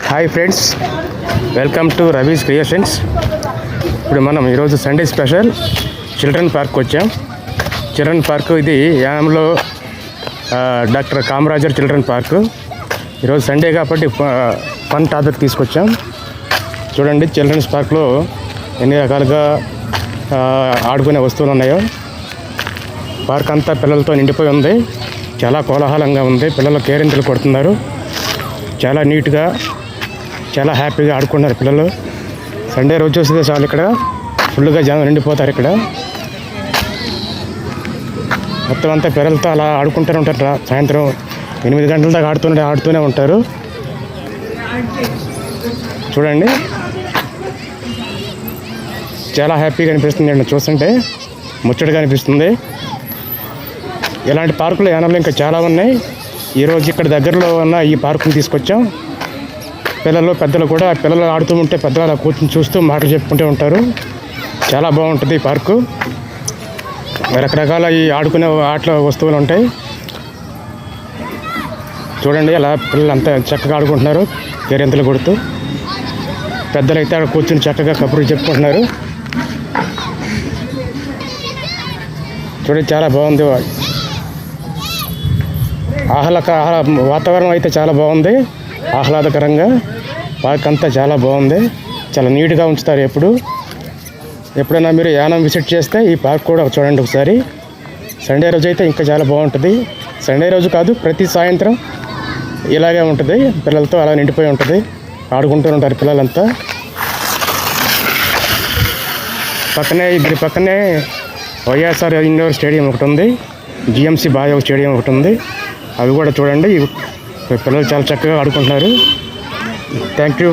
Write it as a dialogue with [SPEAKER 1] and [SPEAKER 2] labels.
[SPEAKER 1] Hi friends, welcome to Ravi's creations. ఇప్పుడు మనం ఈరోజు సండే స్పెషల్ చిల్డ్రన్ పార్క్ వచ్చాం. చిల్డ్రన్ పార్క్ ఇది యానంలో డాక్టర్ కామరాజర్ చిల్డ్రన్ పార్కు. ఈరోజు సండే కాబట్టి ఫన్ టాపిక్ తీసుకొచ్చాం. చూడండి, చిల్డ్రన్స్ పార్క్లో ఎన్ని రకాలుగా ఆడుకునే వస్తువులు ఉన్నాయో. పార్క్ అంతా పిల్లలతో నిండిపోయి ఉంది. చాలా కోలాహలంగా ఉంది. పిల్లలు కేరింతలు కొడుతున్నారు. చాలా నీట్గా, చాలా హ్యాపీగా ఆడుకున్నారు పిల్లలు. సండే రోజు వస్తే చాలు ఇక్కడ ఫుల్గా జనం నిండిపోతారు. ఇక్కడ మొత్తం అంతా పిల్లలతో అలా ఆడుకుంటూనే ఉంటారు. సాయంత్రం 8 గంటల దాకా ఆడుతూనే ఉంటారు. చూడండి, చాలా హ్యాపీగా అనిపిస్తుంది అండి. చూస్తుంటే ముచ్చటగా అనిపిస్తుంది. ఇలాంటి పార్కులు యానంలో ఇంకా చాలా ఉన్నాయి. ఈరోజు ఇక్కడ దగ్గరలో ఉన్న ఈ పార్కుని తీసుకొచ్చాం. పిల్లలు పెద్దలు కూడా, పిల్లలు ఆడుతూ ఉంటే పెద్దలు అలా కూర్చొని చూస్తూ మాటలు చెప్పుకుంటూ ఉంటారు. చాలా బాగుంటుంది ఈ పార్కు. రకరకాల ఈ ఆడుకునే ఆటల వస్తువులు ఉంటాయి. చూడండి, అలా పిల్లలు అంతా చక్కగా ఆడుకుంటున్నారు కేరింతలు కొడుతూ. పెద్దలు అయితే అక్కడ కూర్చొని చక్కగా కబుర్లు చెప్పుకుంటున్నారు. చూడండి, చాలా బాగుంది. వాతావరణం అయితే చాలా బాగుంది, ఆహ్లాదకరంగా. పార్క్ అంతా చాలా బాగుంది. చాలా నీట్గా ఉంచుతారు. ఎప్పుడైనా మీరు యానం విజిట్ చేస్తే ఈ పార్క్ కూడా చూడండి ఒకసారి. సండే రోజు అయితే ఇంకా చాలా బాగుంటుంది. సండే రోజు కాదు, ప్రతి సాయంత్రం ఇలాగే ఉంటుంది. పిల్లలతో అలా నిండిపోయి ఉంటుంది. ఆడుకుంటూ ఉంటారు పిల్లలంతా. దీని పక్కనే వైఎస్ఆర్ ఇండోర్ స్టేడియం ఒకటి ఉంది. జిఎంసి బాయో స్టేడియం ఒకటి ఉంది. అవి కూడా చూడండి. పిల్లలు చాలా చక్కగా ఆడుకుంటున్నారు. Thank you.